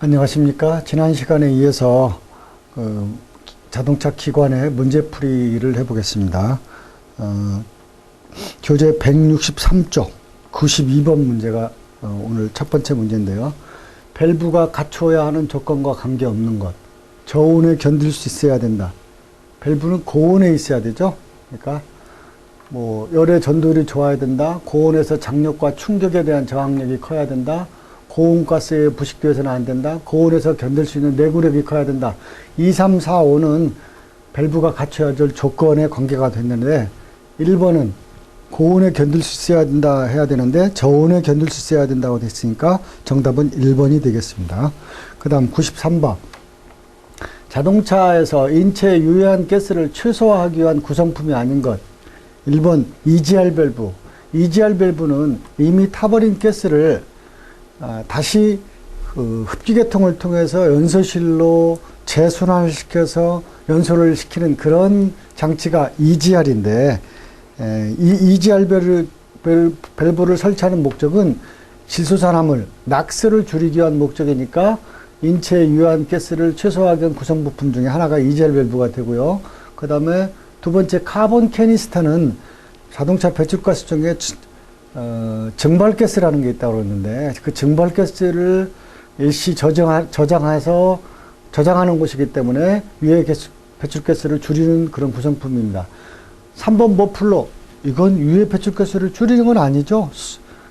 안녕하십니까. 지난 시간에 이어서 자동차 기관의 문제풀이를 해보겠습니다. 교재 163쪽 92번 문제가 오늘 첫 번째 문제인데요. 밸브가 갖추어야 하는 조건과 관계없는 것. 저온에 견딜 수 있어야 된다. 밸브는 고온에 있어야 되죠. 그러니까 열의 전도율이 좋아야 된다. 고온에서 장력과 충격에 대한 저항력이 커야 된다. 고온가스에 부식되어서는 안 된다. 고온에서 견딜 수 있는 내구력이 커야 된다. 2, 3, 4, 5는 밸브가 갖춰야 될 조건에 관계가 됐는데 1번은 고온에 견딜 수 있어야 된다 해야 되는데 저온에 견딜 수 있어야 된다고 됐으니까 정답은 1번이 되겠습니다. 그 다음 93번. 자동차에서 인체에 유해한 가스를 최소화하기 위한 구성품이 아닌 것. 1번 EGR 밸브. EGR 밸브는 이미 타버린 가스를 다시 흡기계통을 통해서 연소실로 재순환을 시켜서 연소를 시키는 그런 장치가 EGR인데, 이 EGR 밸브를 설치하는 목적은 질소산화물, 낙스를 줄이기 위한 목적이니까 인체에 유해한 가스를 최소화하기 위한 구성부품 중에 하나가 EGR 밸브가 되고요. 그 다음에 두 번째 카본 캐니스터는 자동차 배출가스 중에 증발가스라는 게 있다고 그러는데 그 증발가스를 일시 저장하는 곳이기 때문에 유해 배출가스를 줄이는 그런 구성품입니다. 3번 머플러. 이건 유해 배출가스를 줄이는 건 아니죠.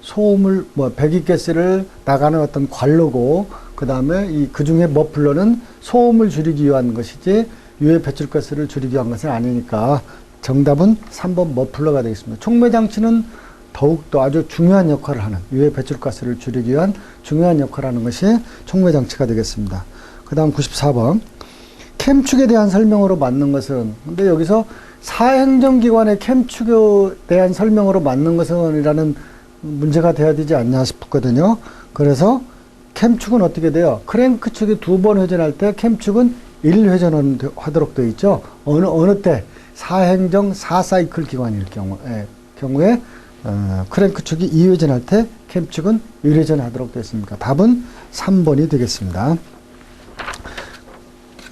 소음을, 배기가스를 나가는 어떤 관로고, 그 다음에 그 중에 머플러는 소음을 줄이기 위한 것이지 유해 배출가스를 줄이기 위한 것은 아니니까 정답은 3번 머플러가 되겠습니다. 촉매장치는 더욱더 아주 중요한 역할을 하는, 유해 배출가스를 줄이기 위한 중요한 역할을 하는 것이 촉매장치가 되겠습니다. 그 다음 94번. 캠축에 대한 설명으로 맞는 것은, 근데 여기서 사행정기관의 캠축에 대한 설명으로 맞는 것은 이라는 문제가 돼야 되지 않냐 싶거든요. 그래서 캠축은 어떻게 돼요? 크랭크축이 2번 회전할 때 캠축은 1회전하도록 되어 있죠. 어느 때? 사행정 4사이클 기관일 경우에 크랭크축이 2회전할 때 캠축은 1회전 하도록 되어 있습니다. 답은 3번이 되겠습니다.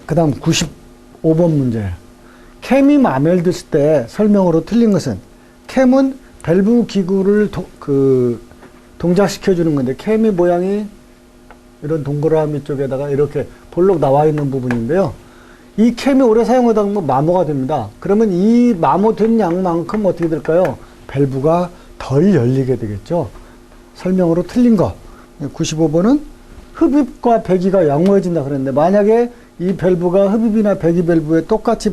그 다음 95번 문제. 캠이 마멜됐을 때 설명으로 틀린 것은, 캠은 밸브 기구를 동작시켜주는 건데, 캠이 모양이 이런 동그라미 쪽에다가 이렇게 볼록 나와 있는 부분인데요. 이 캠이 오래 사용하다 보면 마모가 됩니다. 그러면 이 마모된 양만큼 어떻게 될까요? 밸브가 덜 열리게 되겠죠. 설명으로 틀린 거. 95번은 흡입과 배기가 양호해진다 그랬는데, 만약에 이 밸브가 흡입이나 배기 밸브에 똑같이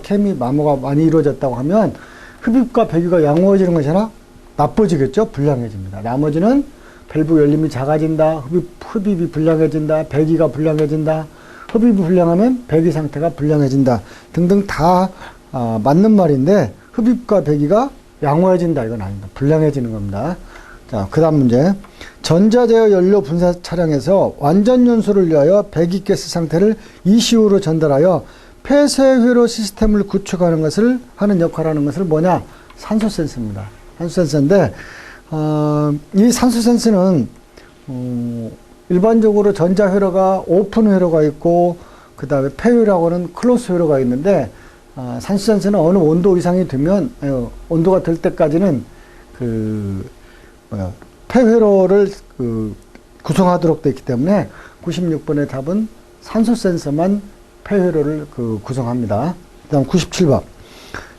캠이 마모가 많이 이루어졌다고 하면 흡입과 배기가 양호해지는 것이 아니라 나빠지겠죠. 불량해집니다. 나머지는 밸브 열림이 작아진다, 흡입이 불량해진다, 배기가 불량해진다, 흡입이 불량하면 배기 상태가 불량해진다 등등 다 맞는 말인데, 흡입과 배기가 양호해진다 이건 아닙니다. 불량해지는 겁니다. 자, 그 다음 문제. 전자제어 연료 분사 차량에서 완전 연소를 위하여 배기가스 상태를 ECU로 전달하여 폐쇄회로 시스템을 구축하는 것을 하는 역할을 하는 것을 뭐냐? 산소 센서입니다. 산소 센서인데, 이 산소 센서는 일반적으로 전자회로가 오픈 회로가 있고, 그 다음에 폐회로라고 하는 클로스 회로가 있는데, 산소 센서는 어느 온도 이상이 되면, 온도가 될 때까지는 폐회로를 구성하도록 되어 있기 때문에 96번의 답은 산소 센서만 폐회로를 구성합니다. 그 다음 97번.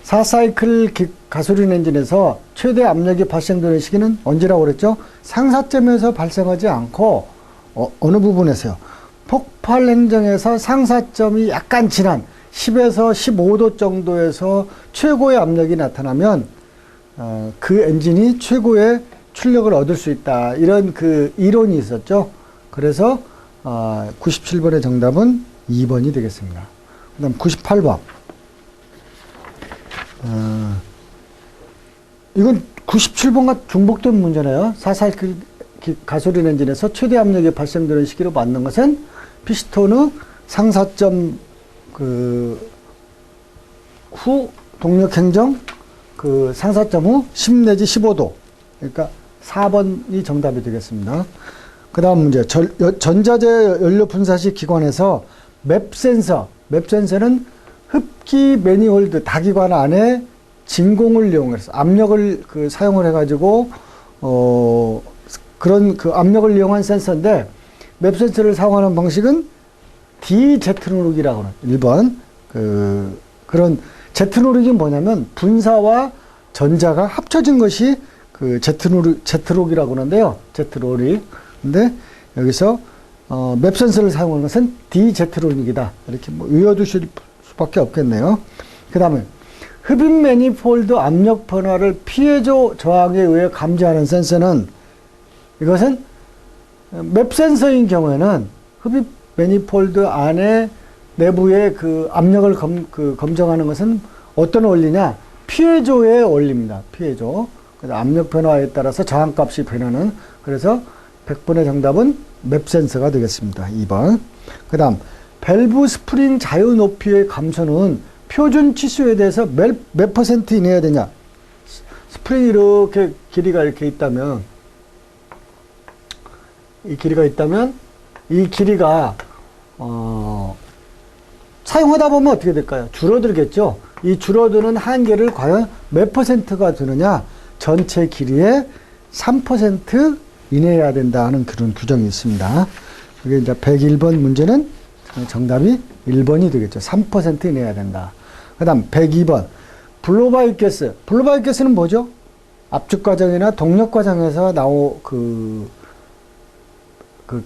4사이클 가솔린 엔진에서 최대 압력이 발생되는 시기는 언제라고 그랬죠? 상사점에서 발생하지 않고, 어느 부분에서요? 폭발 행정에서 상사점이 약간 지난 10에서 15도 정도에서 최고의 압력이 나타나면, 그 엔진이 최고의 출력을 얻을 수 있다. 이런 이론이 있었죠. 그래서 97번의 정답은 2번이 되겠습니다. 그 다음 98번. 이건 97번과 중복된 문제네요. 4사이클 가솔린 엔진에서 최대 압력이 발생되는 시기로 맞는 것은 피스톤의 상사점 후 동력 행정 상사점 후 10 내지 15도. 그러니까 4번이 정답이 되겠습니다. 그 다음 문제. 전자재 연료 분사식 기관에서 맵센서는 흡기 매니홀드 다기관 안에 진공을 이용해서 압력을 사용을 해가지고 그런 압력을 이용한 센서인데 맵센서를 사용하는 방식은 DZ 누르기라고 하는 1번 그런 Z 누르기는 뭐냐면 분사와 전자가 합쳐진 것이 Z록이라고 하는데요. Z록이. 근데 여기서 맵센서를 사용하는 것은 DZ록이다. 이렇게 외워두실 수밖에 없겠네요. 그 다음에 흡입 매니폴드 압력 변화를 피해조 저항에 의해 감지하는 센서는 이것은 맵센서인 경우에는 흡입 매니폴드 안에 내부의 압력을 검정하는 것은 어떤 원리냐? 피해조의 원리입니다. 피해조. 그래서 압력 변화에 따라서 저항값이 변하는. 그래서 100번의 정답은 맵센서가 되겠습니다. 2번. 그 다음 밸브 스프링 자유 높이의 감소는 표준 치수에 대해서 몇 퍼센트 이내야 되냐? 스프링이 이렇게 길이가 이렇게 있다면 이 길이가 사용하다 보면 어떻게 될까요? 줄어들겠죠. 이 줄어드는 한계를 과연 몇 퍼센트가 되느냐? 전체 길이의 3% 이내여야 된다는 그런 규정이 있습니다. 그게 이제 101번 문제는 정답이 1번이 되겠죠. 3% 이내여야 된다. 그 다음 102번 블로바이크 가스. 블로바이크 가스는 뭐죠? 압축 과정이나 동력 과정에서 그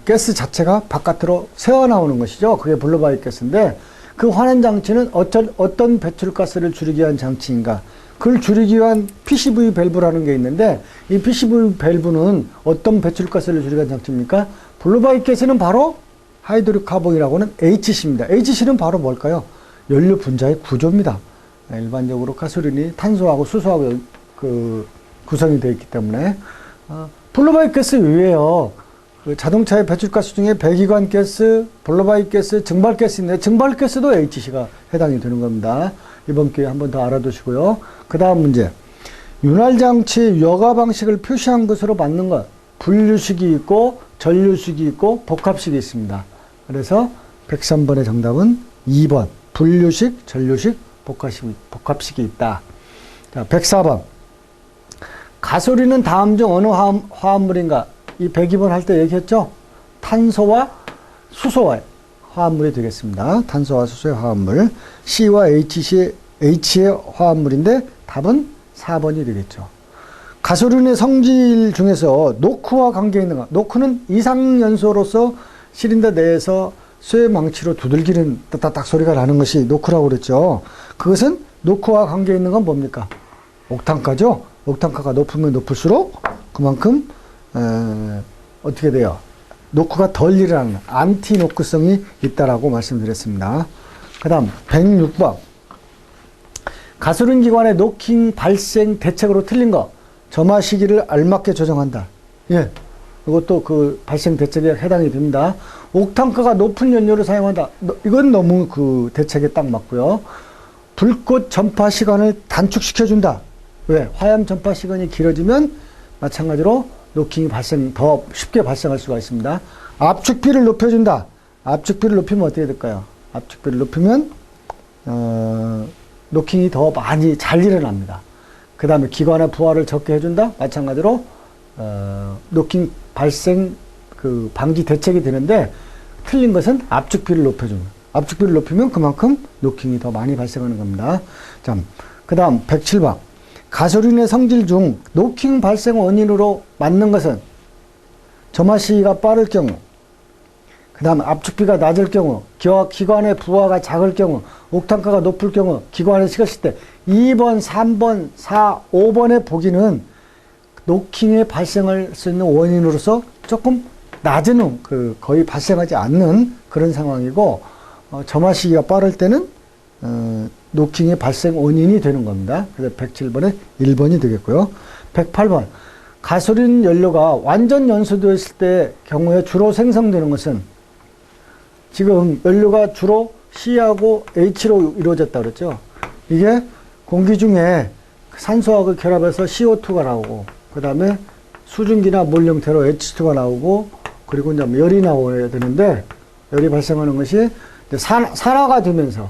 가스 자체가 바깥으로 새어나오는 것이죠. 그게 블로바이크 가스인데 그 환원 장치는 어떤 배출가스를 줄이기 위한 장치인가? 그걸 줄이기 위한 PCV 밸브라는 게 있는데 이 PCV 밸브는 어떤 배출가스를 줄이기 위한 장치입니까? 블로바이크 가스는 바로 하이드로카본이라고 하는 HC입니다. HC는 바로 뭘까요? 연료 분자의 구조입니다. 일반적으로 가솔린이 탄소하고 수소하고 구성이 되어 있기 때문에 블로바이크 가스 외에요. 자동차의 배출가스 중에 배기관 가스, 블로바이크 가스, 증발가스인데 증발가스도 HC가 해당이 되는 겁니다. 이번 기회에 한 번 더 알아두시고요. 그 다음 문제. 윤활장치 여과 방식을 표시한 것으로 맞는 것. 분류식이 있고 전류식이 있고 복합식이 있습니다. 그래서 103번의 정답은 2번. 분류식, 전류식, 복합식이 있다. 자, 104번. 가솔린은 다음 중 어느 화합물인가? 이 102번 할 때 얘기했죠? 탄소와 수소의 화합물이 되겠습니다. 탄소와 수소의 화합물. C와 H의 화합물인데 답은 4번이 되겠죠. 가솔린의 성질 중에서 노크와 관계 있는 것. 노크는 이상연소로서 시린더 내에서 쇠망치로 두들기는 따닥 소리가 나는 것이 노크라고 그랬죠. 그것은 노크와 관계 있는 건 뭡니까? 옥탄가죠. 옥탄가가 높으면 높을수록 그만큼 어떻게 돼요? 노크가 덜 일어나는 안티 노크성이 있다라고 말씀드렸습니다. 그 다음 106번. 가솔린 기관의 노킹 발생 대책으로 틀린 거. 점화 시기를 알맞게 조정한다. 예. 이것도 발생 대책에 해당이 됩니다. 옥탄가가 높은 연료를 사용한다. 이건 너무 대책에 딱 맞고요. 불꽃 전파 시간을 단축시켜준다. 왜? 화염 전파 시간이 길어지면 마찬가지로 노킹이 더 쉽게 발생할 수가 있습니다. 압축비를 높여준다. 압축비를 높이면 어떻게 될까요? 압축비를 높이면, 노킹이 더 많이 잘 일어납니다. 그 다음에 기관의 부하를 적게 해준다. 마찬가지로, 노킹 발생 방지 대책이 되는데, 틀린 것은 압축비를 높여줍니다. 압축비를 높이면 그만큼 노킹이 더 많이 발생하는 겁니다. 자, 그 다음 107번. 가솔린의 성질 중 노킹 발생 원인으로 맞는 것은 점화 시기가 빠를 경우, 그 다음 압축비가 낮을 경우, 기관의 부하가 작을 경우, 옥탄가가 높을 경우, 기관이 식었을 때 2번, 3번, 4, 5번의 보기는 노킹에 발생할 수 있는 원인으로서 조금 낮은 거의 발생하지 않는 그런 상황이고, 점화 시기가 빠를 때는 노킹의 발생 원인이 되는 겁니다. 그래서 107번에 1번이 되겠고요. 108번. 가솔린 연료가 완전 연소되었을 때 경우에 주로 생성되는 것은 지금 연료가 주로 C하고 H로 이루어졌다 그랬죠. 이게 공기 중에 산소하고 결합해서 CO2가 나오고 그 다음에 수증기나 물 형태로 H2가 나오고 그리고 이제 열이 나와야 되는데, 열이 발생하는 것이 이제 산화가 되면서,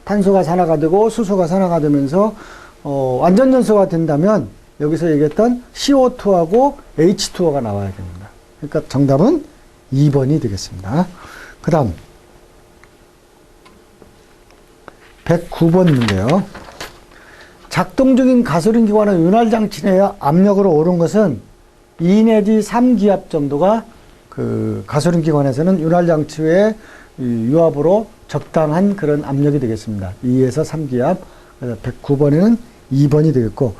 탄소가 산화가 되고 수소가 산화가 되면서, 완전 연소가 된다면, 여기서 얘기했던 CO2하고 H2O가 나와야 됩니다. 그러니까 정답은 2번이 되겠습니다. 그 다음, 109번 문제요. 작동 중인 가솔린 기관의 윤활장치 내 압력으로 오른 것은 2 내지 3기압 정도가 그 가솔린 기관에서는 윤활장치의 유압으로 적당한 그런 압력이 되겠습니다. 2에서 3기압. 그래서 109번에는 2번이 되겠고,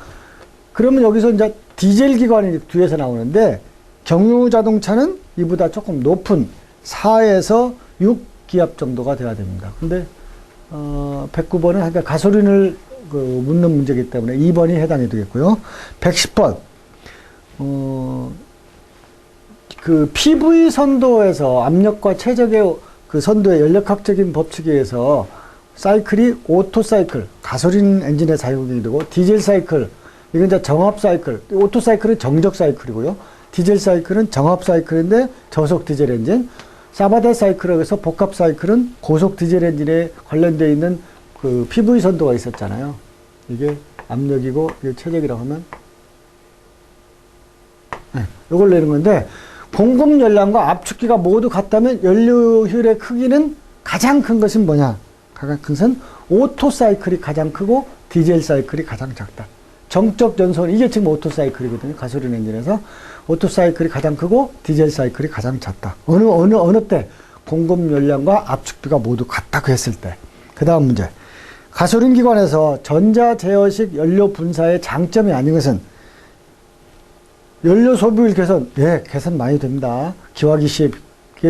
그러면 여기서 이제 디젤 기관이 뒤에서 나오는데, 경유 자동차는 이보다 조금 높은 4에서 6기압 정도가 돼야 됩니다. 근데 109번은 그러니까 가솔린을 묻는 문제이기 때문에 2번이 해당이 되겠고요. 110번. 그 PV 선도에서 압력과 최적의 그 선도의 연력학적인 법칙에 의해서 사이클이 오토 사이클, 가솔린 엔진에 사용이 되고, 디젤 사이클, 이건 이제 정합 사이클, 오토 사이클은 정적 사이클이고요. 디젤 사이클은 정합 사이클인데 저속 디젤 엔진, 사바데 사이클에 서 복합 사이클은 고속 디젤 엔진에 관련되어 있는 그 PV 선도가 있었잖아요. 이게 압력이고, 이게 최적이라고 하면, 네, 이걸 내는 건데, 공급 열량과 압축기가 모두 같다면 연료 효율의 크기는 가장 큰 것은 뭐냐? 가장 큰 것은 오토 사이클이 가장 크고 디젤 사이클이 가장 작다. 정적 연소는 이게 지금 오토 사이클이거든요. 가솔린 엔진에서 오토 사이클이 가장 크고 디젤 사이클이 가장 작다. 어느 때 공급 열량과 압축비가 모두 같다고 했을 때. 그 다음 문제. 가솔린 기관에서 전자 제어식 연료 분사의 장점이 아닌 것은 연료 소비율 개선, 예, 개선 많이 됩니다. 기화기 시에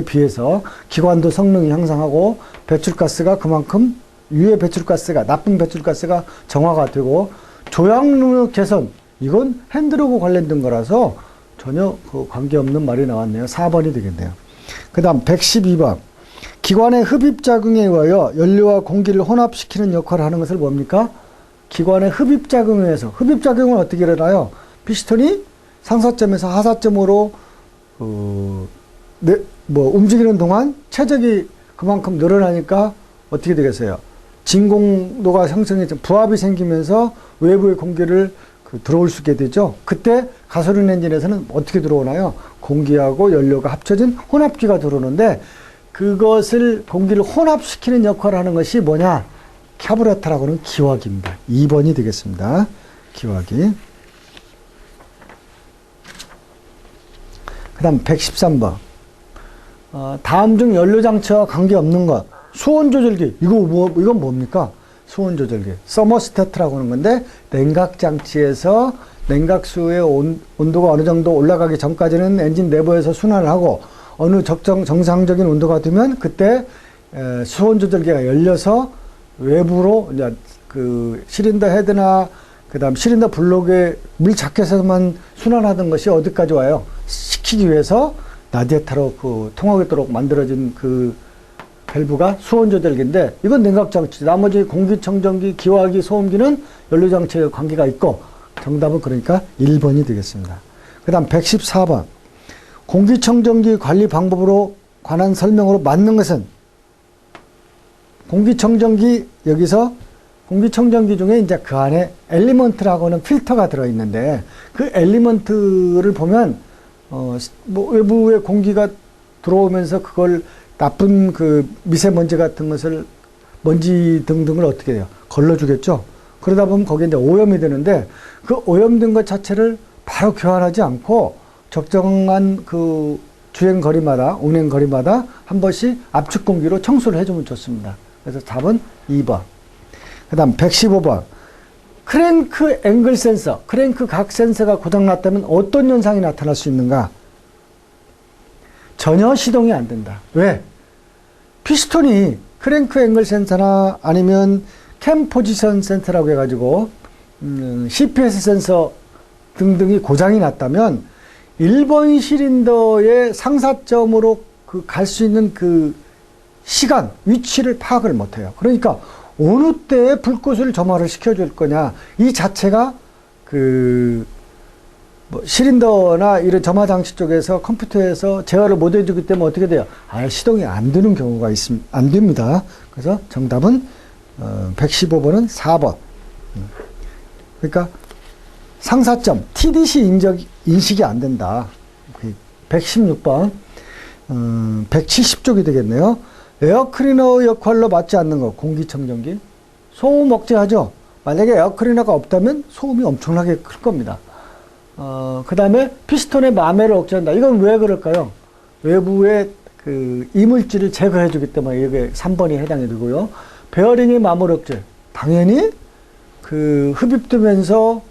비해서 기관도 성능이 향상하고 배출가스가 그만큼 유해 배출가스가, 나쁜 배출가스가 정화가 되고, 조향 능력 개선, 이건 핸들하고 관련된 거라서 전혀 그 관계없는 말이 나왔네요. 4번이 되겠네요. 그 다음 112번. 기관의 흡입작용에 의하여 연료와 공기를 혼합시키는 역할을 하는 것을 뭡니까? 기관의 흡입작용에 의해서. 흡입작용은 어떻게 일어나요? 피스톤이 상사점에서 하사점으로 움직이는 동안 최적이 그만큼 늘어나니까 어떻게 되겠어요? 진공도가 형성해서 부합이 생기면서 외부의 공기를 들어올 수 있게 되죠. 그때 가솔린 엔진에서는 어떻게 들어오나요? 공기하고 연료가 합쳐진 혼합기가 들어오는데, 그것을 공기를 혼합시키는 역할을 하는 것이 뭐냐? 카부레터라고 하는 기화기입니다. 2번이 되겠습니다. 기화기. 그 다음 113번. 다음 중 연료장치와 관계없는 것. 수온 조절기. 이건 뭡니까? 수온 조절기. 서머스태트라고 하는 건데, 냉각장치에서 냉각수의 온도가 어느 정도 올라가기 전까지는 엔진 내부에서 순환을 하고, 어느 정상적인 온도가 되면 그때 수온 조절기가 열려서 외부로 이제 그 시린더 헤드나 그 다음 시린더 블록의 물 자켓에서만 순환하던 것이 어디까지 와요? 시키기 위해서 라디에이터로 통하도록 만들어진 그 밸브가 수온 조절기인데, 이건 냉각장치. 나머지 공기청정기, 기화기, 소음기는 연료장치에 관계가 있고, 정답은 그러니까 1번이 되겠습니다. 그 다음 114번. 공기청정기 관리 방법으로 관한 설명으로 맞는 것은, 공기청정기, 여기서 공기청정기 중에 이제 그 안에 엘리먼트라고 하는 필터가 들어있는데, 그 엘리먼트를 보면, 외부의 공기가 들어오면서 그걸 나쁜 그 미세먼지 같은 것을, 먼지 등등을 어떻게 해요? 걸러주겠죠? 그러다 보면 거기에 이제 오염이 되는데, 그 오염된 것 자체를 바로 교환하지 않고 적정한 그 주행거리마다, 운행거리마다 한 번씩 압축 공기로 청소를 해주면 좋습니다. 그래서 답은 2번. 그 다음 115번. 크랭크 앵글 센서, 크랭크 각 센서가 고장났다면 어떤 현상이 나타날 수 있는가? 전혀 시동이 안 된다. 왜? 피스톤이 크랭크 앵글 센서나 아니면 캠 포지션 센서라고 해가지고 CPS 센서 등등이 고장이 났다면 1번 시린더의 상사점으로 갈 수 있는 그 시간, 위치를 파악을 못해요. 그러니까 어느 때에 불꽃을 점화를 시켜줄 거냐, 이 자체가 그 뭐 실린더나 이런 점화 장치 쪽에서 컴퓨터에서 제어를 못 해주기 때문에 어떻게 돼요? 아예 시동이 안 되는 경우가 안 됩니다. 그래서 정답은 115번은 4번. 그러니까 상사점 TDC 인식이 안 된다. 116번 170쪽이 되겠네요. 에어클리너 역할로 맞지 않는 것, 공기청정기. 소음 억제하죠. 만약에 에어클리너가 없다면 소음이 엄청나게 클 겁니다. 그 다음에 피스톤의 마매를 억제한다. 이건 왜 그럴까요? 외부의 그 이물질을 제거해 주기 때문에 이게 3번이 해당이 되고요. 베어링의 마몰 억제. 당연히 그 흡입되면서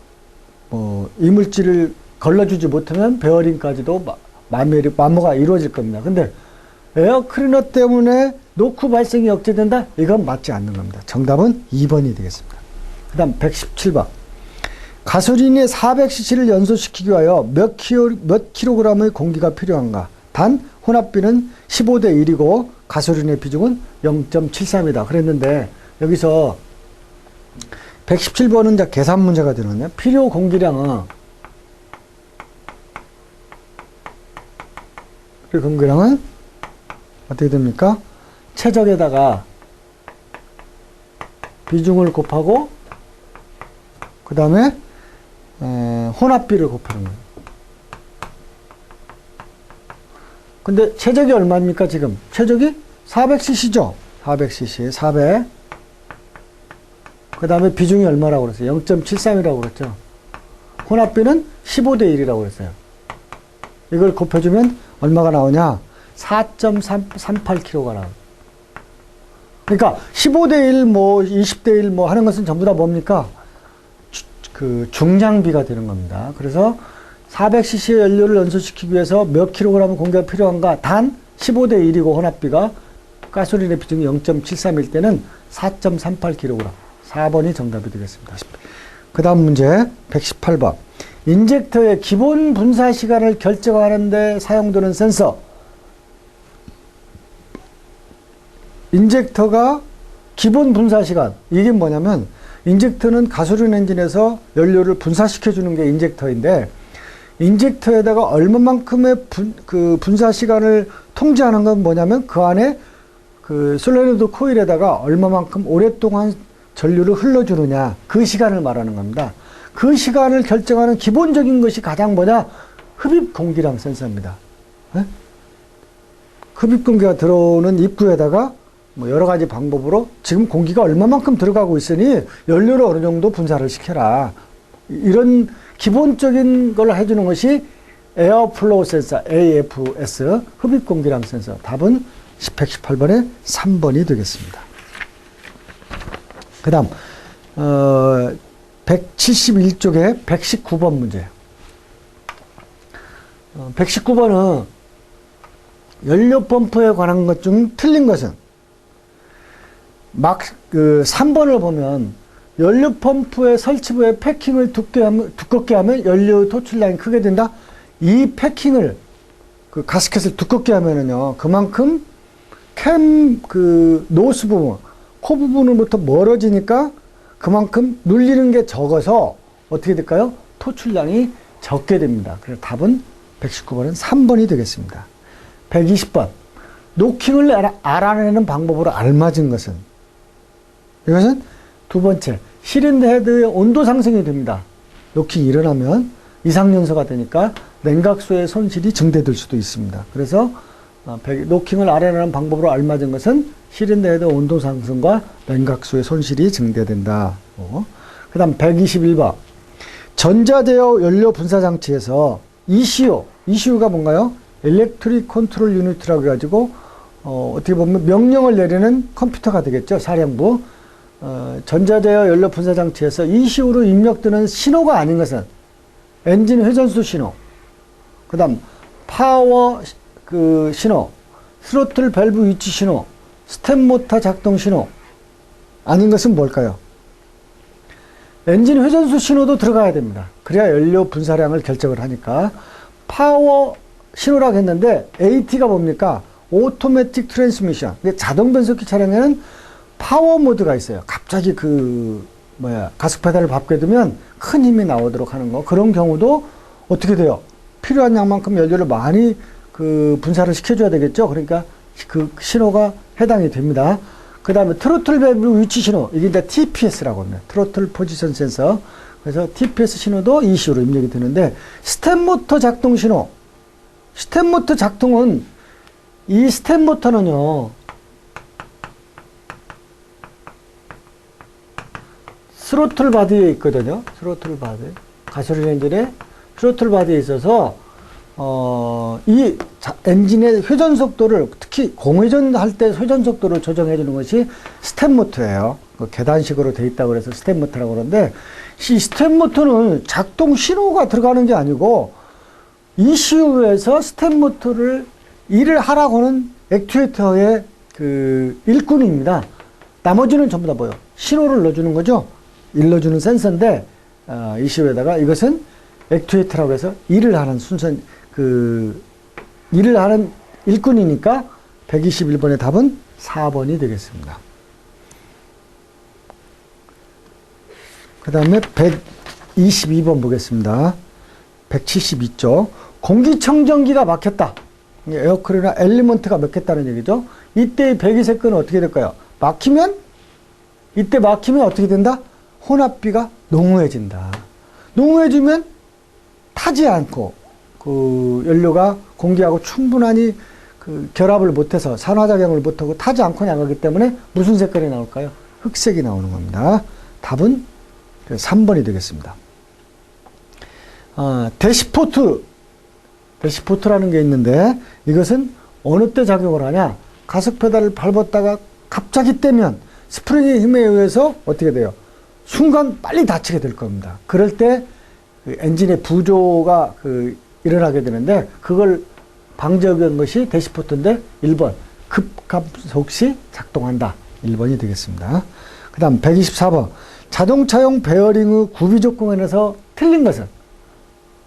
이물질을 걸러주지 못하면 베어링까지도 마모가 이루어질 겁니다. 근데 에어클리너 때문에 노크 발생이 억제된다? 이건 맞지 않는 겁니다. 정답은 2번이 되겠습니다. 그 다음 117번. 가솔린의 400cc를 연소시키기 위하여 몇 킬로그램의 공기가 필요한가? 단 혼합비는 15대 1이고 가솔린의 비중은 0.73이다. 그랬는데 여기서 117번은 이제 계산 문제가 되는데 필요 공기량은 어떻게 됩니까? 최적에다가 비중을 곱하고 그 다음에 혼합비를 곱하는 거예요. 근데 최적이 얼마입니까 지금? 최적이 400cc죠? 400cc 400. 그 다음에 비중이 얼마라고 그랬어요? 0.73이라고 그랬죠? 혼합비는 15대 1이라고 그랬어요. 이걸 곱해주면 얼마가 나오냐? 4.38kg가 나와요. 그러니까 15대 1, 20대 1 하는 것은 전부 다 뭡니까? 그 중량비가 되는 겁니다. 그래서 400cc의 연료를 연소시키기 위해서 몇 킬로그램 공기가 필요한가? 단 15대 1이고 혼합비가 가솔린의 비중이 0.73일 때는 4.38kg. 4번이 정답이 되겠습니다. 그 다음 문제 118번. 인젝터의 기본 분사 시간을 결정하는 데 사용되는 센서. 인젝터가 기본 분사 시간. 이게 뭐냐면 인젝터는 가솔린 엔진에서 연료를 분사시켜 주는 게 인젝터인데 인젝터에다가 얼마만큼의 분사 시간을 통제하는 건 뭐냐면 그 안에 그 솔레노이드 코일에다가 얼마만큼 오랫동안 전류를 흘러주느냐 그 시간을 말하는 겁니다. 그 시간을 결정하는 기본적인 것이 가장 뭐냐? 흡입 공기량 센서입니다. 네? 흡입 공기가 들어오는 입구에다가 여러 가지 방법으로 지금 공기가 얼마만큼 들어가고 있으니 연료를 어느 정도 분사를 시켜라. 이런 기본적인 걸 해주는 것이 에어플로우 센서, AFS, 흡입 공기량 센서. 답은 118번에 3번이 되겠습니다. 그 다음 171쪽에 119번 문제. 119번은 연료 펌프에 관한 것 중 틀린 것은 3번을 보면 연료 펌프의 설치부에 패킹을 두껍게 하면 연료 토출량이 크게 된다. 이 패킹을 가스켓을 두껍게 하면은요 그만큼 노스 부분 코 부분으로부터 멀어지니까 그만큼 눌리는 게 적어서 어떻게 될까요? 토출량이 적게 됩니다. 그래서 답은 119번은 3번이 되겠습니다. 120번. 노킹을 알아내는 방법으로 알맞은 것은? 이것은 두 번째, 실린더 헤드의 온도 상승이 됩니다. 노킹이 일어나면 이상연소가 되니까 냉각수의 손실이 증대될 수도 있습니다. 그래서 노킹을 알아내는 방법으로 알맞은 것은 실린더 헤드 온도 상승과 냉각수의 손실이 증대된다. 그 다음 121번. 전자제어 연료 분사 장치에서 ECU가 뭔가요? 일렉트릭 컨트롤 유니트라고 해가지고 어떻게 보면 명령을 내리는 컴퓨터가 되겠죠. 사령부. 전자제어 연료 분사 장치에서 ECU로 입력되는 신호가 아닌 것은 엔진 회전수 신호, 그 다음 파워 신호, 스로틀 밸브 위치 신호, 스텝 모터 작동 신호 아닌 것은 뭘까요? 엔진 회전수 신호도 들어가야 됩니다. 그래야 연료 분사량을 결정을 하니까. 파워 신호라고 했는데 AT가 뭡니까? 오토매틱 트랜스미션. 자동 변속기 차량에는 파워 모드가 있어요. 갑자기 가속 페달을 밟게 되면 큰 힘이 나오도록 하는 거. 그런 경우도 어떻게 돼요? 필요한 양만큼 연료를 많이 그 분사를 시켜줘야 되겠죠. 그러니까 그 신호가 해당이 됩니다. 그 다음에 트로틀 밸브 위치 신호. 이게 이제 TPS라고 합니다. 트로틀 포지션 센서. 그래서 TPS 신호도 ECU로 입력이 되는데, 스텝 모터 작동 신호. 스텝 모터 작동은, 이 스텝 모터는요, 스로틀 바디에 있거든요. 스로틀 바디. 가솔린 엔진의 스로틀 바디에 있어서, 이 엔진의 회전 속도를, 특히 공회전 할 때 회전 속도를 조정해 주는 것이 스텝 모터예요. 그 계단식으로 돼 있다고 해서 스텝 모터라고 그러는데, 이 스텝 모터는 작동 신호가 들어가는 게 아니고, ECU에서 스텝 모터를 일을 하라고 하는 액추에이터의 그 일꾼입니다. 나머지는 전부 다 뭐예요? 신호를 넣어주는 거죠. 일러주는 센서인데, ECU에다가 이것은 액추에이터라고 해서 일을 하는 일을 하는 일꾼이니까 121번의 답은 4번이 되겠습니다. 그 다음에 122번 보겠습니다. 172쪽. 공기청정기가 막혔다. 에어쿨이나 엘리먼트가 막혔다는 얘기죠. 이때의 배기세건은 어떻게 될까요? 이때 막히면 어떻게 된다? 혼합비가 농후해진다. 농후해지면 타지 않고, 그 연료가 공기하고 충분히 그 결합을 못해서 산화작용을 못하고 타지 않고 나가기 때문에 무슨 색깔이 나올까요? 흑색이 나오는 겁니다. 답은 3번이 되겠습니다. 대시포트라는 게 있는데, 이것은 어느 때 작용을 하냐? 가속 페달을 밟았다가 갑자기 떼면 스프링의 힘에 의해서 어떻게 돼요? 순간 빨리 닫히게 될 겁니다. 그럴 때 그 엔진의 부조가 일어나게 되는데, 그걸 방지하기 위한 것이 대시포트인데 1번 급가속 시 작동한다. 1번이 되겠습니다. 그 다음 124번 자동차용 베어링의 구비 조건에서 틀린 것은,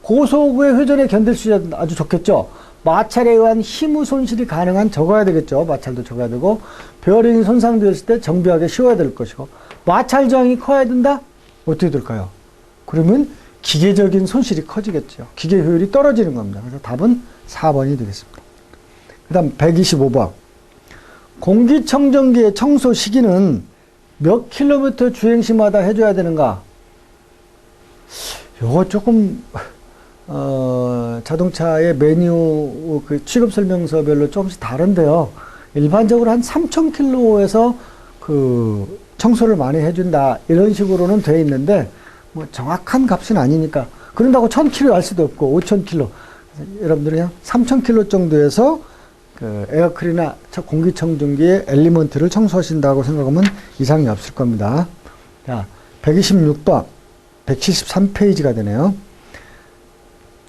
고속의 회전에 견딜 수 있는 아주 좋겠죠. 마찰에 의한 힘의 손실이 가능한 적어야 되겠죠. 마찰도 적어야 되고, 베어링이 손상되었을 때 정비하기 쉬워야 될 것이고, 마찰 저항이 커야 된다? 어떻게 될까요? 그러면 기계적인 손실이 커지겠죠. 기계 효율이 떨어지는 겁니다. 그래서 답은 4번이 되겠습니다. 그 다음 125번. 공기청정기의 청소 시기는 몇 킬로미터 주행시마다 해줘야 되는가? 요거 조금, 자동차의 메뉴, 그 취급 설명서별로 조금씩 다른데요. 일반적으로 한 3,000km에서 그 청소를 많이 해준다. 이런 식으로는 돼 있는데, 뭐 정확한 값은 아니니까. 그런다고 1,000km 할 수도 없고, 5,000km. 여러분들이 그냥 3,000km 정도에서 그 에어클이나 공기청정기의 엘리먼트를 청소하신다고 생각하면 이상이 없을 겁니다. 자, 126번, 173페이지가 되네요.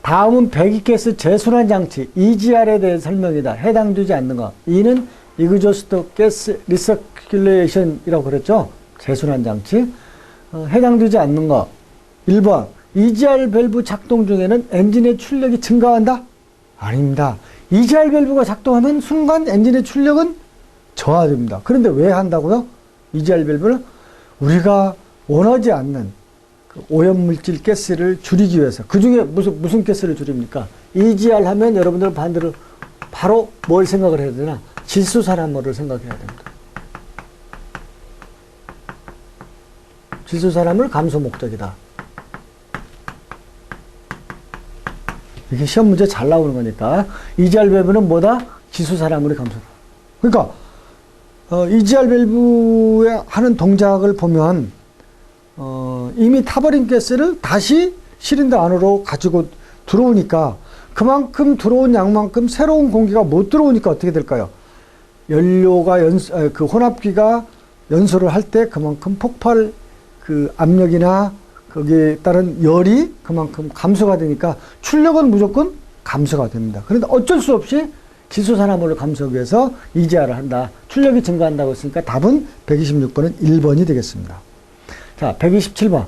다음은 배기가스 재순환 장치 EGR에 대해 설명이다. 해당되지 않는 것. E는 이그조스트 가스 리서큘레이션이라고 그랬죠. 재순환 장치. 해당되지 않는 것. 1번 EGR 밸브 작동 중에는 엔진의 출력이 증가한다? 아닙니다. EGR 밸브가 작동하면 순간 엔진의 출력은 저하됩니다. 그런데 왜 한다고요? EGR 밸브는 우리가 원하지 않는 그 오염물질 가스를 줄이기 위해서. 그 중에 무슨 가스를 줄입니까? EGR 하면 여러분들은 반대로 바로 뭘 생각을 해야 되나? 질소산화물을 생각해야 됩니다. 질소산화물 감소 목적이다. 이게 시험 문제 잘 나오는 거니까. EGR 밸브는 뭐다? 질소산화물의 감소. 그러니까 EGR 밸브에 하는 동작을 보면 이미 타버린 가스를 다시 시린더 안으로 가지고 들어오니까, 그만큼 들어온 양만큼 새로운 공기가 못 들어오니까 어떻게 될까요? 연료가 그 혼합기가 연소를 할 때 그만큼 폭발 그 압력이나 거기에 따른 열이 그만큼 감소가 되니까 출력은 무조건 감소가 됩니다. 그런데 어쩔 수 없이 질소산화물을 감소하기 위해서 EGR을 한다. 출력이 증가한다고 했으니까 답은 126번은 1번이 되겠습니다. 자, 127번.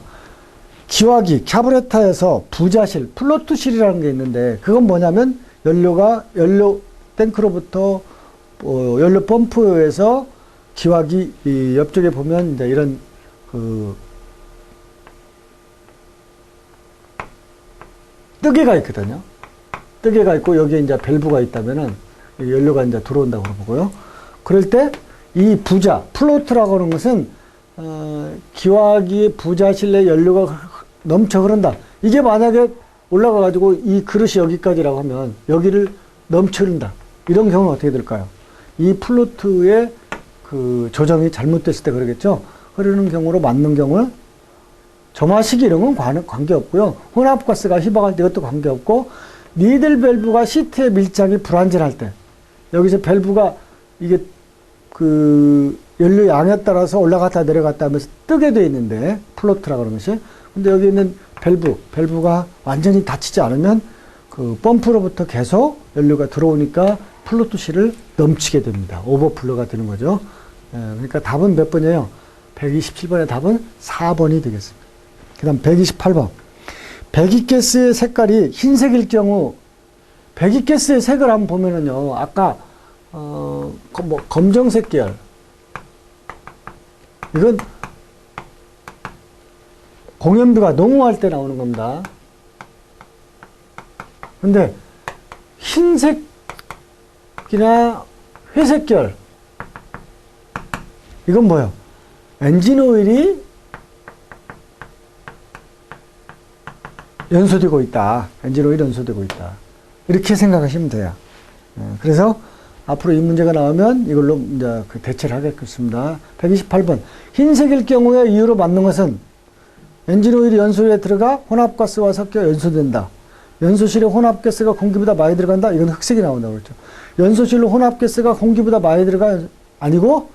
기화기, 카브레터에서 부자실, 플로트실이라는 게 있는데, 그건 뭐냐면 연료 탱크로부터 연료 펌프에서 기화기 이 옆쪽에 보면 이제 이런 뜨개가 있거든요. 뜨개가 있고 여기에 이제 밸브가 있다면은 연료가 이제 들어온다고 보고요. 그럴 때 이 부자, 플로트라고 하는 것은 기화기의 부자실 내 연료가 넘쳐 흐른다. 이게 만약에 올라가가지고 이 그릇이 여기까지라고 하면 여기를 넘쳐 흐른다. 이런 경우는 어떻게 될까요? 이 플로트의 그 조정이 잘못됐을 때 그러겠죠. 흐르는 경우로 맞는 경우 점화시기 이런 건 관계없고요. 혼합가스가 희박할 때 이것도 관계없고 니들 밸브가 시트의 밀착이 불완전할 때 여기서 밸브가 이게 그 연료 양에 따라서 올라갔다 내려갔다 하면서 뜨게 돼 있는데 플로트라고 하는 것이 근데 여기 있는 밸브가 완전히 닫히지 않으면 그 펌프로부터 계속 연료가 들어오니까 플로트 실을 넘치게 됩니다. 오버플로가 되는 거죠. 그러니까 답은 몇 번이에요? 127번의 답은 4번이 되겠습니다. 그 다음 128번. 배기가스의 색깔이 흰색일 경우, 배기가스의 색을 한번 보면은요, 아까, 검정색 계열. 이건 공연비가 농후할 때 나오는 겁니다. 근데 흰색이나 회색 계열. 이건 뭐예요? 엔진 오일이 연소되고 있다. 엔진 오일이 연소되고 있다. 이렇게 생각하시면 돼요. 그래서 앞으로 이 문제가 나오면 이걸로 이제 그 대체를 하겠습니다. 128번. 흰색일 경우에 이유로 맞는 것은 엔진 오일이 연소실에 들어가 혼합가스와 섞여 연소된다. 연소실에 혼합가스가 공기보다 많이 들어간다. 이건 흑색이 나온다고 그랬죠. 연소실로 혼합가스가 공기보다 많이 들어가 아니고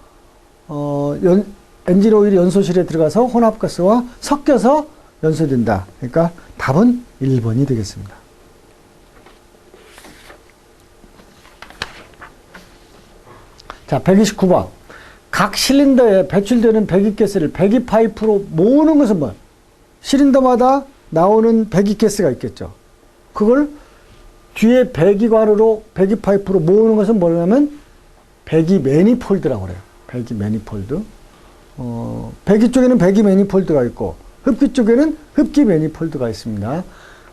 엔진 오일이 연소실에 들어가서 혼합가스와 섞여서 연소된다. 그러니까 답은 1번이 되겠습니다. 자, 129번. 각 실린더에 배출되는 배기가스를 배기파이프로 모으는 것은 뭐야? 실린더마다 나오는 배기가스가 있겠죠. 그걸 뒤에 배기관으로 배기파이프로 모으는 것은 뭐냐면 배기 매니폴드라고 그래요. 배기 매니폴드. 배기 쪽에는 배기 매니폴드가 있고 흡기 쪽에는 흡기 매니폴드가 있습니다.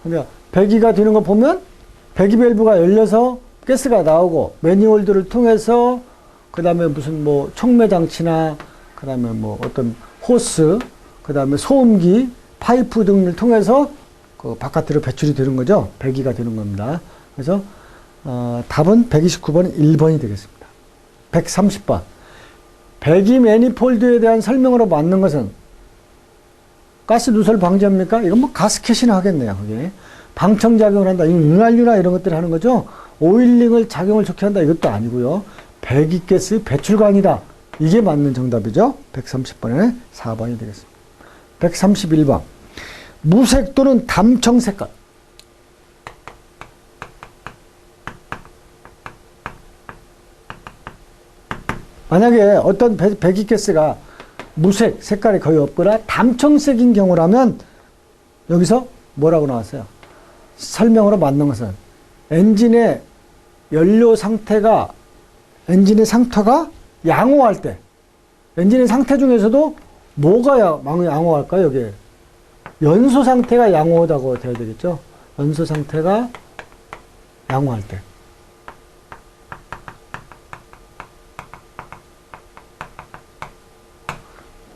그러니까 배기가 되는 거 보면 배기 밸브가 열려서 가스가 나오고 매니홀드를 통해서 그 다음에 무슨 뭐 촉매 장치나 그 다음에 뭐 어떤 호스 그 다음에 소음기 파이프 등을 통해서 그 바깥으로 배출이 되는 거죠. 배기가 되는 겁니다. 그래서 답은 129번 1번이 되겠습니다. 130번. 배기 매니폴드에 대한 설명으로 맞는 것은 가스 누설 방지합니까? 이건 뭐 가스켓이나 하겠네요. 그게 방청작용을 한다. 이건 윤활유나 이런 것들을 하는 거죠. 오일링을 작용을 좋게 한다. 이것도 아니고요. 배기가스 배출관이다. 이게 맞는 정답이죠. 130번에 4번이 되겠습니다. 131번. 무색 또는 담청 색깔. 만약에 어떤 배기가스가 무색, 색깔이 거의 없거나 담청색인 경우라면 여기서 뭐라고 나왔어요? 설명으로 맞는 것은 엔진의 연료 상태가 엔진의 상태가 양호할 때 엔진의 상태 중에서도 뭐가 양호할까요? 여기에 연소 상태가 양호하다고 돼야 되겠죠? 연소 상태가 양호할 때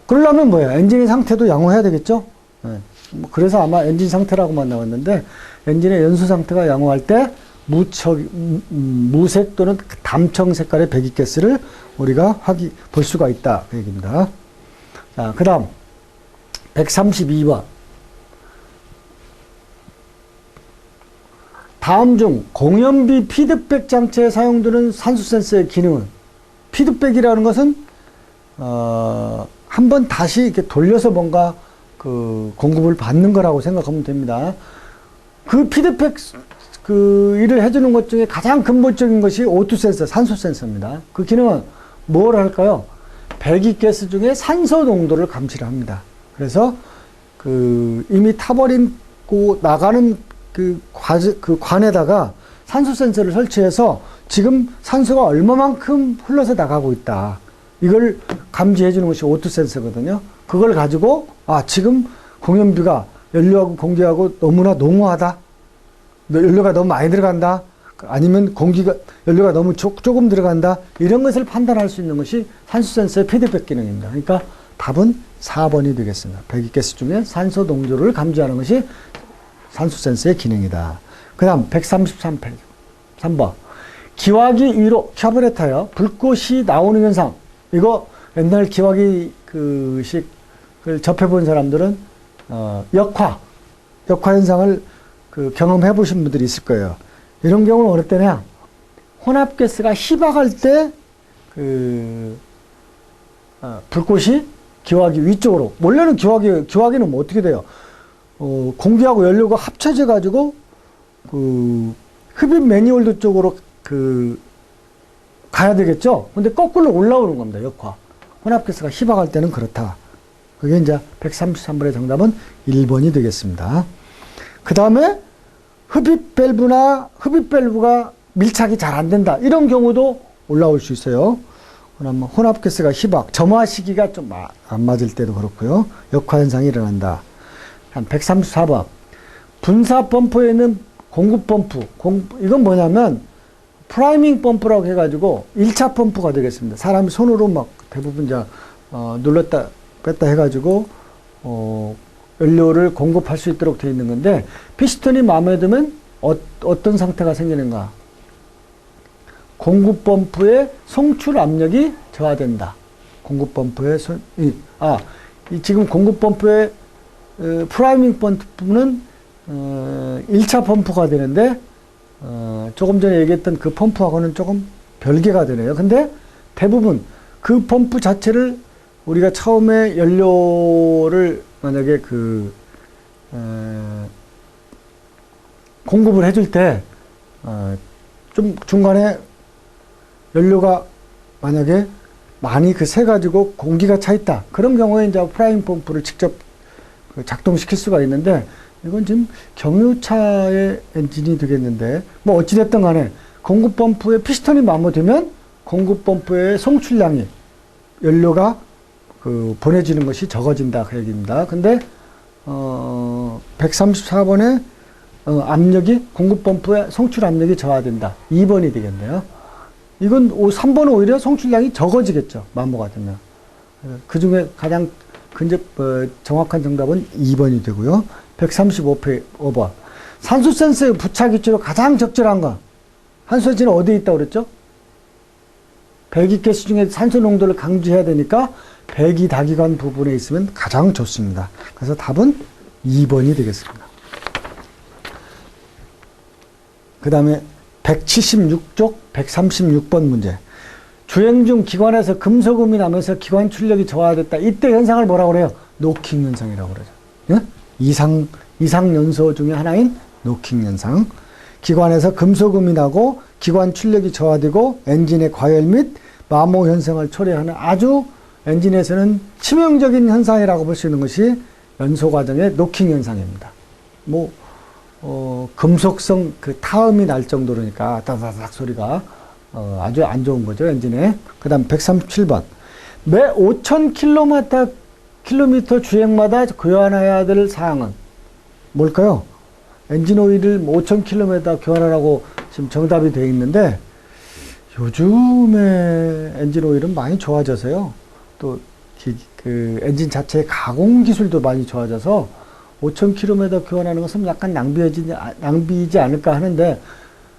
그러려면 뭐예요? 엔진의 상태도 양호해야 되겠죠? 네. 그래서 아마 엔진 상태라고만 나왔는데 엔진의 연소 상태가 양호할 때 무색 또는 담청 색깔의 배기가스를 우리가 볼 수가 있다. 그 얘기입니다. 자, 그 다음 132번. 다음 중 공연비 피드백 장치에 사용되는 산소 센서의 기능은 피드백이라는 것은 한번 다시 이렇게 돌려서 뭔가 그 공급을 받는 거라고 생각하면 됩니다. 그 피드백 그 일을 해주는 것 중에 가장 근본적인 것이 O2 센서, 산소 센서입니다. 그 기능은 뭘 할까요? 배기가스 중에 산소 농도를 감지를 합니다. 그래서 그 이미 타버리고 나가는 그 관에다가 산소 센서를 설치해서 지금 산소가 얼마만큼 흘러서 나가고 있다. 이걸 감지해 주는 것이 O2 센서거든요. 그걸 가지고 지금 공연비가 연료하고 공기하고 너무나 농후하다. 연료가 너무 많이 들어간다. 아니면 연료가 너무 조금 들어간다. 이런 것을 판단할 수 있는 것이 산소 센서의 피드백 기능입니다. 그러니까 답은 4번이 되겠습니다. 배기가스 중에 산소 농도를 감지하는 것이 산소 센서의 기능이다. 그 다음 133페이지 3번. 기화기 위로 카브레타요. 불꽃이 나오는 현상. 이거 옛날 기화기 식을 접해본 사람들은 역화 현상을 경험해 보신 분들이 있을 거예요. 이런 경우는 어떨 때냐? 혼합가스가 희박할 때 불꽃이 기화기 위쪽으로, 원래는 기화기는 뭐 어떻게 돼요? 공기하고 연료가 합쳐져 가지고 흡입 매니홀드 쪽으로 가야 되겠죠? 근데 거꾸로 올라오는 겁니다. 역화. 혼합가스가 희박할 때는 그렇다. 그게 이제 133번의 정답은 1번이 되겠습니다. 그 다음에 흡입 밸브가 밀착이 잘 안 된다. 이런 경우도 올라올 수 있어요. 혼합가스가 희박, 점화 시기가 좀 안 맞을 때도 그렇고요. 역화 현상이 일어난다. 한 134번. 분사 펌프에는 공급 펌프. 이건 뭐냐면 프라이밍 펌프라고 해가지고 1차 펌프가 되겠습니다. 사람이 손으로 막 대부분 이제 눌렀다 뺐다 해가지고 연료를 공급할 수 있도록 되어 있는 건데, 피스톤이 마음에 들면 어떤 상태가 생기는가? 공급 펌프의 송출 압력이 저하된다. 공급 펌프의 지금 공급 펌프의 프라이밍 펌프는 1차 펌프가 되는데 조금 전에 얘기했던 그 펌프하고는 조금 별개가 되네요. 근데 대부분 그 펌프 자체를 우리가 처음에 연료를 만약에 공급을 해줄 때 좀 중간에 연료가 만약에 많이 새 가지고 공기가 차 있다. 그런 경우에 이제 프라이밍 펌프를 직접 작동시킬 수가 있는데, 이건 지금 경유차의 엔진이 되겠는데, 뭐 어찌됐든 간에 공급 펌프에 피스톤이 마모되면 공급 펌프의 송출량이, 연료가 보내지는 것이 적어진다. 그 얘기입니다. 근데 134번에 공급 펌프의 송출 압력이 저하된다. 2번이 되겠네요. 이건 3번은 오히려 송출량이 적어지겠죠. 마모가 되면. 그 중에 가장 정확한 정답은 2번이 되고요. 135번. 산소 센서의 부착 위치로 가장 적절한 건, 산소 센서는 어디에 있다고 그랬죠? 배기가스 중에 산소 농도를 강조해야 되니까 배기다기관 부분에 있으면 가장 좋습니다. 그래서 답은 2번이 되겠습니다. 그 다음에 176쪽 136번 문제. 주행 중 기관에서 금속음이 나면서 기관 출력이 저하됐다. 이때 현상을 뭐라고 그래요? 노킹 현상이라고 그러죠. 예? 이상 연소 중에 하나인 노킹 현상. 기관에서 금속음이 나고 기관 출력이 저하되고 엔진의 과열 및 마모 현상을 초래하는 아주 엔진에서는 치명적인 현상이라고 볼 수 있는 것이 연소 과정의 노킹 현상입니다. 금속성 타음이 날 정도로니까 따다닥 소리가 아주 안 좋은 거죠, 엔진에. 그 다음 137번. 매 5,000km 주행마다 교환해야 될 사항은 뭘까요? 엔진 오일을 5,000km 교환하라고 지금 정답이 되어 있는데, 요즘에 엔진 오일은 많이 좋아져서요. 또 엔진 자체의 가공 기술도 많이 좋아져서 5,000km 교환하는 것은 약간 낭비이지 않을까 하는데,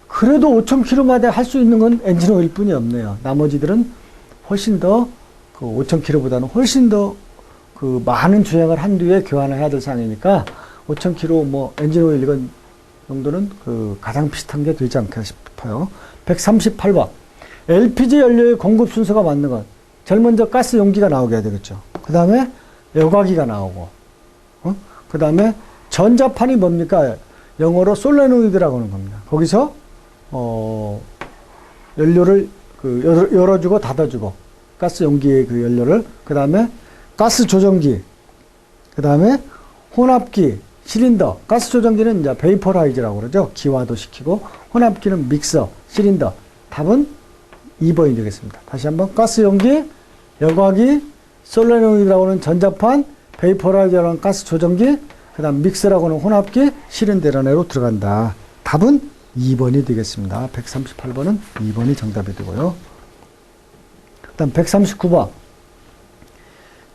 그래도 5,000km마다 할 수 있는 건 엔진 오일 뿐이 없네요. 나머지들은 훨씬 더 5,000km보다는 훨씬 더 많은 주행을 한 뒤에 교환을 해야 될 상황이니까 5,000km 엔진 오일 이건 정도는 가장 비슷한 게 되지 않을까 싶어요. 138번. LPG 연료의 공급 순서가 맞는 건, 제일 먼저 가스 용기가 나오게 해야 되겠죠. 그 다음에 여과기가 나오고, 그 다음에 전자판이 뭡니까? 영어로 솔레노이드라고 하는 겁니다. 거기서 연료를 열어주고 닫아주고, 가스 용기의 연료를, 그 다음에 가스 조정기, 그 다음에 혼합기, 실린더. 가스 조정기는 이제 베이퍼라이저라고 그러죠. 기화도 시키고, 혼합기는 믹서, 실린더. 답은 2번이 되겠습니다. 다시 한번. 가스 용기, 여과기, 솔레노이드라고 하는 전자판, 베이퍼라이저라는 가스 조정기, 그 다음 믹스라고 하는 혼합기, 실린더 안으로 들어간다. 답은 2번이 되겠습니다. 138번은 2번이 정답이 되고요. 그 다음 139번.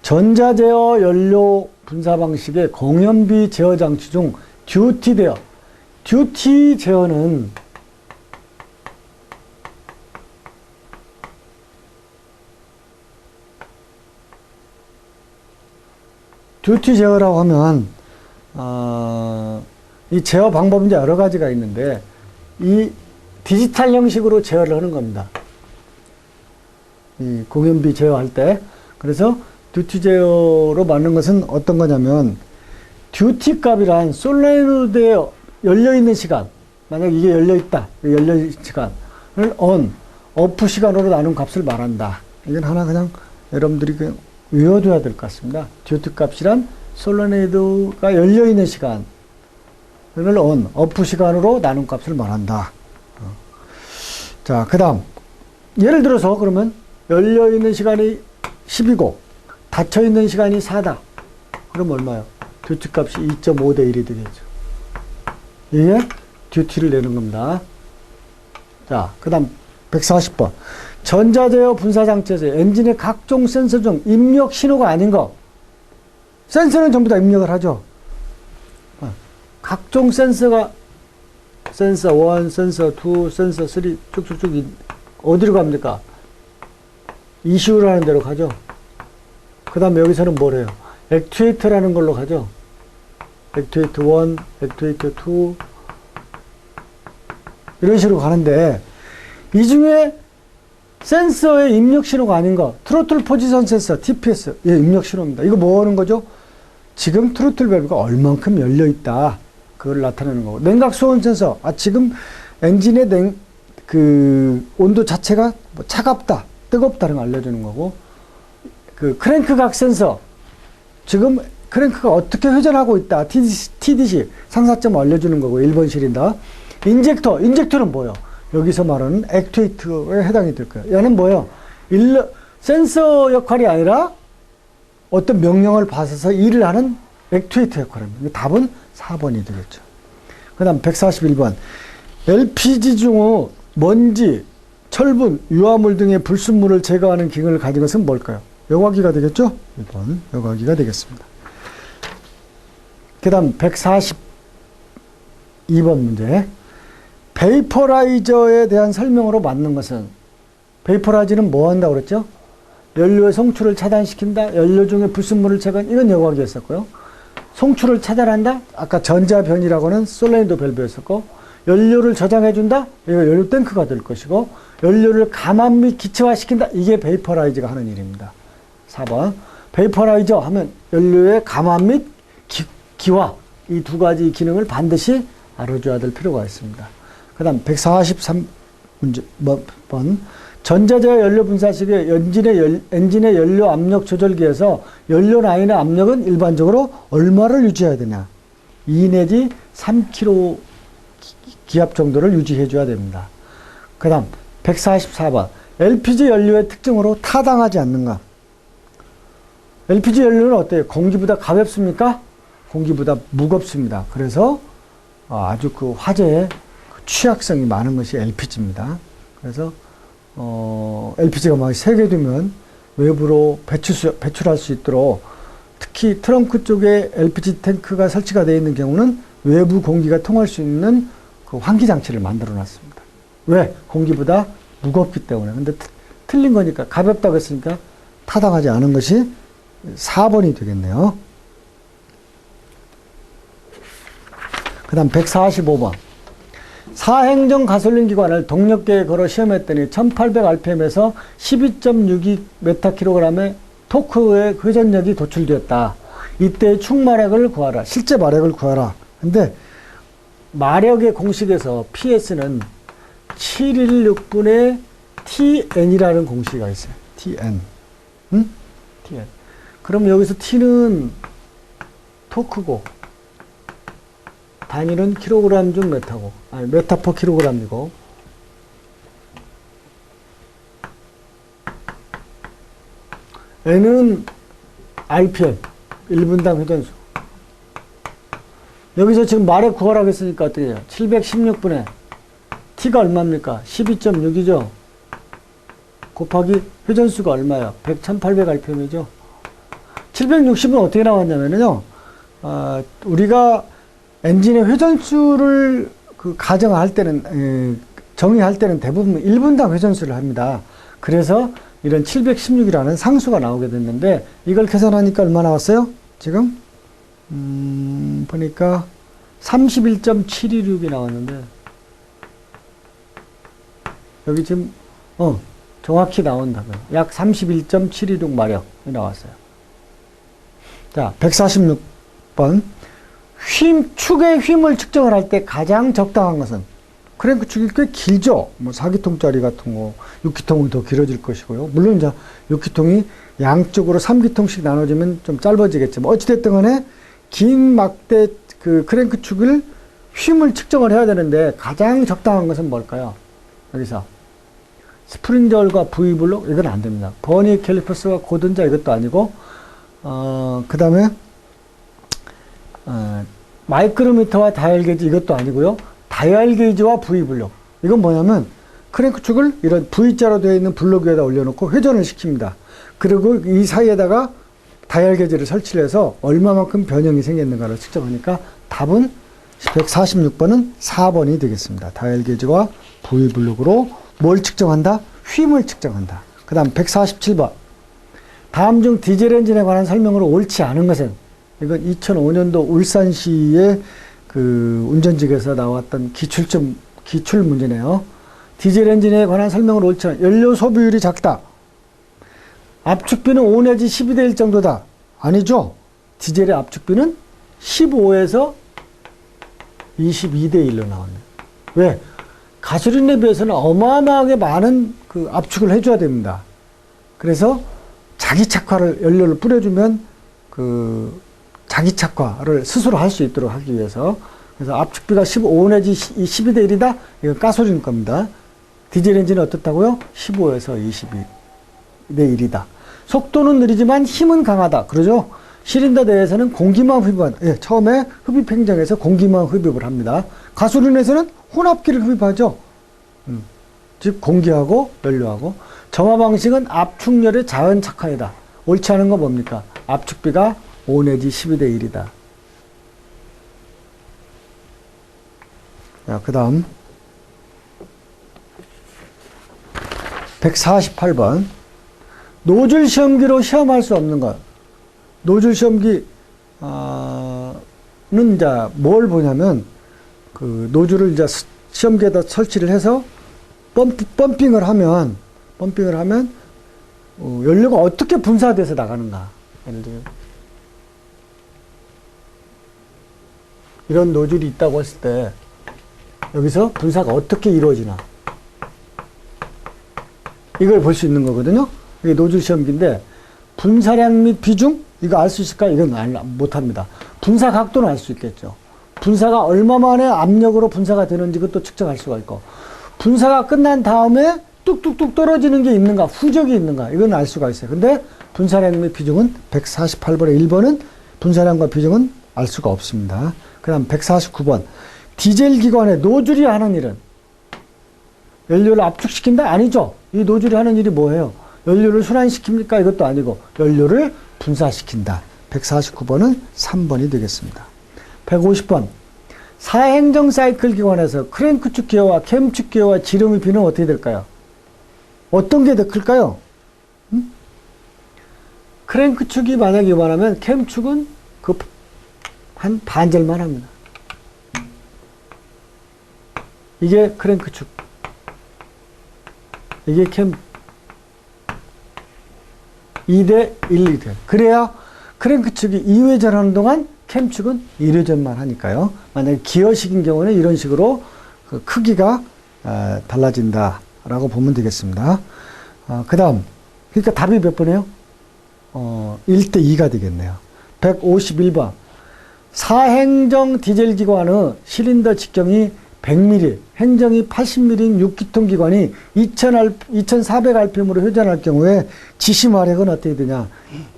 전자제어 연료 분사 방식의 공연비 제어 장치 중 듀티 제어. 듀티 제어는 듀티 제어라고 하면 이 제어 방법은 이제 여러 가지가 있는데 이 디지털 형식으로 제어를 하는 겁니다. 이 공연비 제어할 때. 그래서 듀티 제어로 맞는 것은 어떤 거냐면 듀티 값이란 솔레노드에 열려있는 시간, 만약 이게 열려있다, 열려있는 시간을 오프 시간으로 나눈 값을 말한다. 이건 하나 그냥 여러분들이 그냥 외워둬야 될 것 같습니다. 듀티 값이란 솔레노드가 열려있는 시간을 오프 시간으로 나눈 값을 말한다. 자, 그 다음 예를 들어서 그러면 열려있는 시간이 10이고 닫혀있는 시간이 4다. 그럼 얼마요? 듀티 값이 2.5 대 1이 되겠죠. 이게 듀티를 내는 겁니다. 자, 그 다음 140번. 전자제어 분사장치에서 엔진의 각종 센서 중 입력 신호가 아닌 거. 센서는 전부 다 입력을 하죠. 각종 센서가 센서 1, 센서 2, 센서 3 쭉쭉쭉 어디로 갑니까? ECU라는 데로 가죠. 그 다음에 여기서는 뭐래요? 액추에이터라는 걸로 가죠. 액추에이터 1, 액추에이터 2 이런 식으로 가는데 이 중에 센서의 입력 신호가 아닌 거 트로틀 포지션 센서 TPS 예, 입력 신호입니다. 이거 뭐 하는 거죠? 지금 트로틀 밸브가 얼만큼 열려 있다. 그걸 나타내는 거고. 냉각 수온 센서 지금 엔진의 그 온도 자체가 뭐 차갑다, 뜨겁다는 걸 알려주는 거고. 그 크랭크 각 센서 지금 크랭크가 어떻게 회전하고 있다. TDC 상사점을 알려주는 거고. 1번 실이다. 인젝터는 뭐예요? 여기서 말하는 액추에이터에 해당이 될 거예요. 얘는 뭐예요? 센서 역할이 아니라 어떤 명령을 받아서 일을 하는 액추에이터 역할입니다. 답은 4번이 되겠죠. 그 다음 141번. LPG 중 먼지, 철분, 유화물 등의 불순물을 제거하는 기능을 가진 것은 뭘까요? 여과기가 되겠죠? 1번 여과기가 되겠습니다. 그 다음 142번 문제. 베이퍼라이저에 대한 설명으로 맞는 것은 베이퍼라이저는 뭐 한다고 그랬죠? 연료의 송출을 차단시킨다. 연료 중에 불순물을 제거한 이건 여과기였었고요. 송출을 차단한다. 아까 전자변이라고 하는 솔레노이드 밸브였었고 연료를 저장해준다. 이거 연료 탱크가 될 것이고 연료를 감압 및 기체화시킨다. 이게 베이퍼라이저가 하는 일입니다. 4번 베이퍼라이저 하면 연료의 감압 및 기화 이 두 가지 기능을 반드시 알아줘야 될 필요가 있습니다. 그 다음 143번 전자제어 연료 분사식의 엔진의 연료 압력 조절기에서 연료 라인의 압력은 일반적으로 얼마를 유지해야 되냐? 2 내지 3kg 기압 정도를 유지해 줘야 됩니다. 그 다음 144번 LPG 연료의 특징으로 타당하지 않는가? LPG 연료는 어때요? 공기보다 가볍습니까? 공기보다 무겁습니다. 그래서 아주 그 화재에 취약성이 많은 것이 LPG입니다. 그래서 LPG가 막 세게 되면 외부로 배출할 수 있도록 특히 트렁크 쪽에 LPG 탱크가 설치가 되어 있는 경우는 외부 공기가 통할 수 있는 그 환기 장치를 만들어 놨습니다. 왜? 공기보다 무겁기 때문에. 근데 틀린 거니까 가볍다고 했으니까 타당하지 않은 것이 4번이 되겠네요. 그 다음 145번. 사행정 가솔린 기관을 동력계에 걸어 시험했더니 1800rpm에서 12.62메타킬로그램의 토크의 회전력이 도출되었다. 이때 총 마력을 구하라. 실제 마력을 구하라. 근데 마력의 공식에서 PS는 716분의 TN이라는 공식이 있어요. TN. 응? TN. 그럼 여기서 T는 토크고 단위는 킬로그램 중 메타고, 아니, 메타 퍼 킬로그램이고, N은 RPM, 1분당 회전수. 여기서 지금 말의 구하라고 했으니까 어떻게 해요? 716분의 t가 얼마입니까? 12.6이죠. 곱하기 회전수가 얼마예요? 100, 1800rpm이죠. 760은 어떻게 나왔냐면요. 우리가 엔진의 회전수를 가정할 때는, 정의할 때는 대부분 1분당 회전수를 합니다. 그래서 이런 716이라는 상수가 나오게 됐는데, 이걸 계산하니까 얼마 나왔어요? 지금? 보니까 31.726이 나왔는데, 여기 지금, 정확히 나온다면 약 31.726마력이 나왔어요. 자, 146번. 축의 힘을 측정을 할 때 가장 적당한 것은? 크랭크 축이 꽤 길죠? 뭐 4기통짜리 같은 거, 6기통은 더 길어질 것이고요. 물론 이제 6기통이 양쪽으로 3기통씩 나눠지면 좀 짧아지겠지만, 어찌됐든 간에 긴 막대 크랭크 축을 힘을 측정을 해야 되는데 가장 적당한 것은 뭘까요? 여기서. 스프링절과 V블록? 이건 안 됩니다. 버니 캘리퍼스와 고든자 이것도 아니고, 그 다음에, 마이크로미터와 다이얼 게이지 이것도 아니고요. 다이얼 게이지와 V블록. 이건 뭐냐면, 크랭크 축을 이런 V자로 되어 있는 블록 위에다 올려놓고 회전을 시킵니다. 그리고 이 사이에다가 다이얼 게이지를 설치를 해서 얼마만큼 변형이 생겼는가를 측정하니까 답은 146번은 4번이 되겠습니다. 다이얼 게이지와 V블록으로 뭘 측정한다? 힘을 측정한다. 그 다음 147번. 다음 중 디젤 엔진에 관한 설명으로 옳지 않은 것은? 이건 2005년도 울산시의 운전직에서 나왔던 기출 문제네요. 디젤 엔진에 관한 설명으로 옳지 않은, 연료 소비율이 작다. 압축비는 5 내지 12대 1 정도다. 아니죠. 디젤의 압축비는 15에서 22대 1로 나왔네요. 왜? 가솔린에 비해서는 어마어마하게 많은 압축을 해줘야 됩니다. 그래서 자기 착화를, 연료를 뿌려주면 자기 착화를 스스로 할 수 있도록 하기 위해서. 그래서 압축비가 15 내지 12대 1이다? 이건 가솔린 겁니다. 디젤 엔진은 어떻다고요? 15에서 22대 1이다. 속도는 느리지만 힘은 강하다. 그러죠? 실린더 내에서는 공기만 흡입한, 처음에 흡입 행정에서 공기만 흡입을 합니다. 가솔린에서는 혼합기를 흡입하죠. 즉 공기하고 연료하고. 점화 방식은 압축열의 자연 착화이다. 옳지 않은 건 뭡니까? 압축비가 5 내지 12대 1이다. 자, 그 다음 148번. 노즐 시험기로 시험할 수 없는 것. 노즐 시험기 는 이제 뭘 보냐면, 노즐을 이제 시험기에다 설치를 해서 펌핑을 하면 연료가 어떻게 분사돼서 나가는가. 예를 들어 이런 노즐이 있다고 했을 때 여기서 분사가 어떻게 이루어지나, 이걸 볼 수 있는 거거든요. 이게 노즐 시험기인데, 분사량 및 비중? 이거 알 수 있을까? 이건 못합니다. 분사 각도는 알 수 있겠죠. 분사가 얼마 만에 압력으로 분사가 되는지 그것도 측정할 수가 있고, 분사가 끝난 다음에 뚝뚝뚝 떨어지는 게 있는가, 후적이 있는가, 이건 알 수가 있어요. 근데 분사량 및 비중은 148번의 1번은 분사량과 비중은 알 수가 없습니다. 그 다음 149번. 디젤 기관의 노즐이 하는 일은? 연료를 압축시킨다? 아니죠. 이 노즐이 하는 일이 뭐예요? 연료를 순환시킵니까? 이것도 아니고 연료를 분사시킨다. 149번은 3번이 되겠습니다. 150번. 사행정 사이클 기관에서 크랭크축 기어와 캠축 기어와 지름의 비는 어떻게 될까요? 어떤 게 더 클까요? 크랭크축이 만약에 이만하면 캠축은 한 반절만 합니다. 이게 크랭크축. 이게 캠 2대 1이 돼요. 그래야 크랭크축이 2회전 하는 동안 캠축은 1회전만 하니까요. 만약에 기어식인 경우는 이런 식으로 크기가 달라진다라고 보면 되겠습니다. 그 다음, 그러니까 답이 몇 번이에요? 1대 2가 되겠네요. 151번. 사행정 디젤 기관의 실린더 직경이 100mm, 행정이 80mm인 6기통 기관이 2400rpm으로 회전할 경우에 지시 마력은 어떻게 되냐?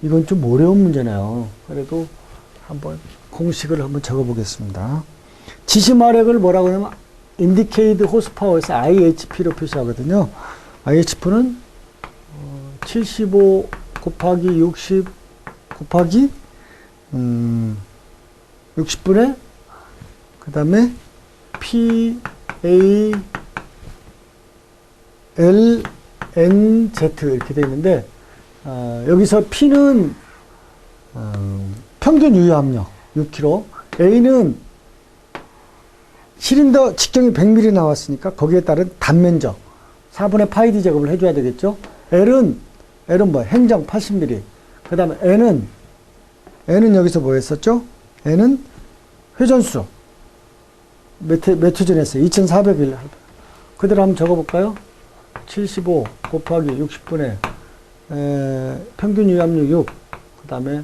이건 좀 어려운 문제네요. 그래도 한번 공식을 한번 적어 보겠습니다. 지시마력을 뭐라고 하냐면 Indicated Horsepower에서 IHP로 표시하거든요. IHP는 75 곱하기 60 곱하기 60분의 그 다음에 PALNZ 이렇게 되어 있는데 여기서 P는 평균 유효압력 6kg, A는 시린더 직경이 100mm 나왔으니까 거기에 따른 단면적 4분의 파이 D 제곱을 해줘야 되겠죠. L은 뭐 행정 80mm. 그 다음에 N은 여기서 뭐 했었죠? N은 회전수 몇 회 전했어요? 2400일. 그대로 한번 적어볼까요? 75 곱하기 60분의 평균 유압력 6. 그 다음에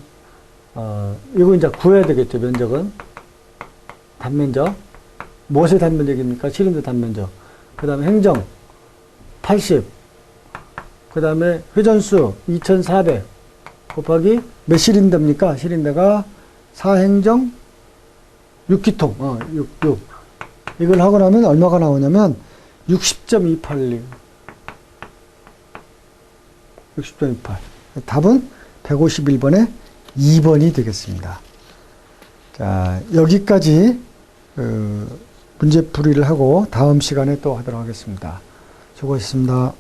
이거 이제 구해야 되겠죠. 면적은 단면적. 무엇의 단면적입니까? 시린더 단면적. 그 다음에 행정 80. 그 다음에 회전수 2400 곱하기 몇 시린더입니까? 시린더가 4행정 6기통. 6. 이걸 하고 나면 얼마가 나오냐면 60.281. 60.28. 답은 151번에 2번이 되겠습니다. 자, 여기까지 문제 풀이를 하고 다음 시간에 또 하도록 하겠습니다. 수고하셨습니다.